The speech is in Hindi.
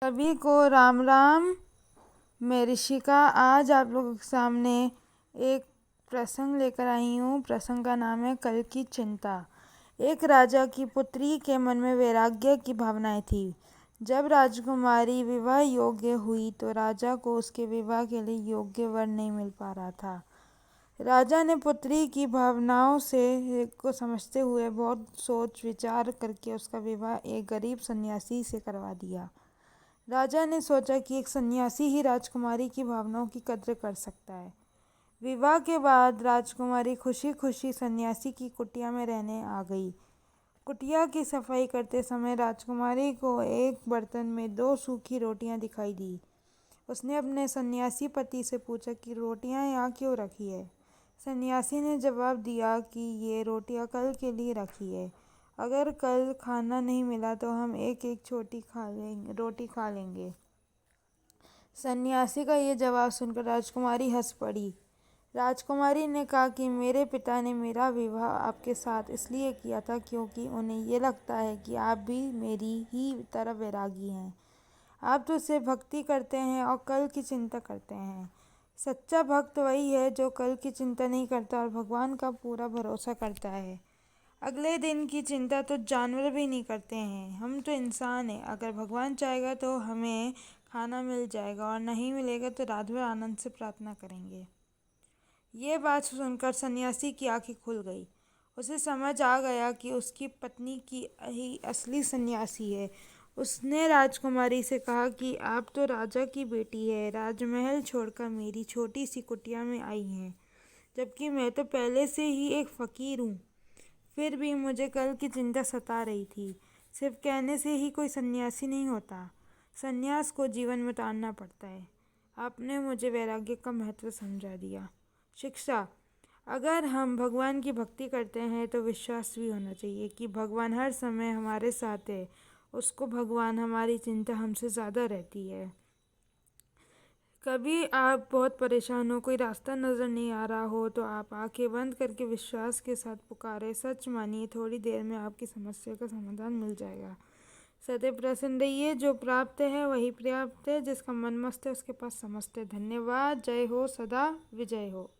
सभी को राम राम। मैं ऋषिका आज आप लोगों के सामने एक प्रसंग लेकर आई हूँ। प्रसंग का नाम है कल की चिंता। एक राजा की पुत्री के मन में वैराग्य की भावनाएं थी। जब राजकुमारी विवाह योग्य हुई तो राजा को उसके विवाह के लिए योग्य वर नहीं मिल पा रहा था। राजा ने पुत्री की भावनाओं से को समझते हुए बहुत सोच विचार करके उसका विवाह एक गरीब सन्यासी से करवा दिया। राजा ने सोचा कि एक सन्यासी ही राजकुमारी की भावनाओं की कद्र कर सकता है। विवाह के बाद राजकुमारी खुशी खुशी सन्यासी की कुटिया में रहने आ गई। कुटिया की सफाई करते समय राजकुमारी को एक बर्तन में 2 सूखी रोटियां दिखाई दी। उसने अपने सन्यासी पति से पूछा कि रोटियां यहाँ क्यों रखी है। सन्यासी ने जवाब दिया कि ये रोटियां कल के लिए रखी है। अगर कल खाना नहीं मिला तो हम एक एक छोटी रोटी खा लेंगे। सन्यासी का ये जवाब सुनकर राजकुमारी हंस पड़ी। राजकुमारी ने कहा कि मेरे पिता ने मेरा विवाह आपके साथ इसलिए किया था क्योंकि उन्हें ये लगता है कि आप भी मेरी ही तरह वैरागी हैं। आप तो सिर्फ भक्ति करते हैं और कल की चिंता करते हैं। सच्चा भक्त वही है जो कल की चिंता नहीं करता और भगवान का पूरा भरोसा करता है। अगले दिन की चिंता तो जानवर भी नहीं करते हैं, हम तो इंसान हैं। अगर भगवान चाहेगा तो हमें खाना मिल जाएगा और नहीं मिलेगा तो रात भर आनंद से प्रार्थना करेंगे। ये बात सुनकर सन्यासी की आंखें खुल गई। उसे समझ आ गया कि उसकी पत्नी की ही असली सन्यासी है। उसने राजकुमारी से कहा कि आप तो राजा की बेटी है, राजमहल छोड़कर मेरी छोटी सी कुटिया में आई हैं, जबकि मैं तो पहले से ही एक फकीर हूँ। फिर भी मुझे कल की चिंता सता रही थी। सिर्फ कहने से ही कोई सन्यासी नहीं होता, सन्यास को जीवन में उतारना पड़ता है। आपने मुझे वैराग्य का महत्व समझा दिया। शिक्षा: अगर हम भगवान की भक्ति करते हैं तो विश्वास भी होना चाहिए कि भगवान हर समय हमारे साथ है। उसको भगवान हमारी चिंता हमसे ज़्यादा रहती है। कभी आप बहुत परेशान हो, कोई रास्ता नज़र नहीं आ रहा हो, तो आप आंखें बंद करके विश्वास के साथ पुकारें, सच मानिए थोड़ी देर में आपकी समस्या का समाधान मिल जाएगा। सदैव प्रसन्न रहिए, जो प्राप्त है वही पर्याप्त है, जिसका मन मस्त है उसके पास समस्त है। धन्यवाद। जय हो, सदा विजय हो।